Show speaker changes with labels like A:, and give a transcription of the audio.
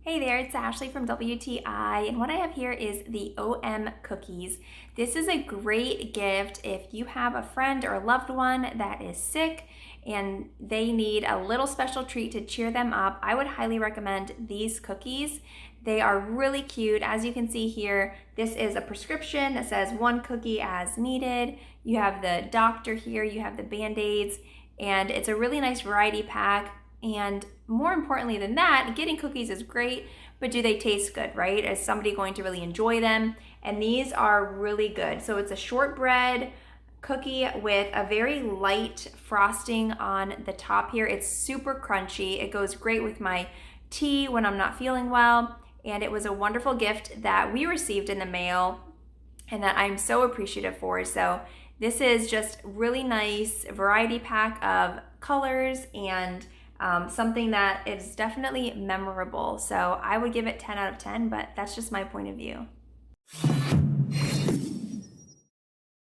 A: Hey there, it's Ashley from WTI, and what I have here is the OM cookies. This is a great gift if you have a friend or a loved one that is sick and they need a little special treat to cheer them up. I would highly recommend these cookies. They are really cute. As you can see here, this is a prescription that says one cookie as needed. You have the doctor here, you have the Band-Aids, and it's a really nice variety pack. And more importantly than that, getting cookies is great, but do they taste good, right? Is somebody going to really enjoy them? And these are really good. So it's a shortbread cookie with a very light frosting on the top here. It's super crunchy. It goes great with my tea when I'm not feeling well. And it was a wonderful gift that we received in the mail and that I'm so appreciative for. So this is just really nice variety pack of colors and something that is definitely memorable. So I would give it 10 out of 10, but that's just my point of view.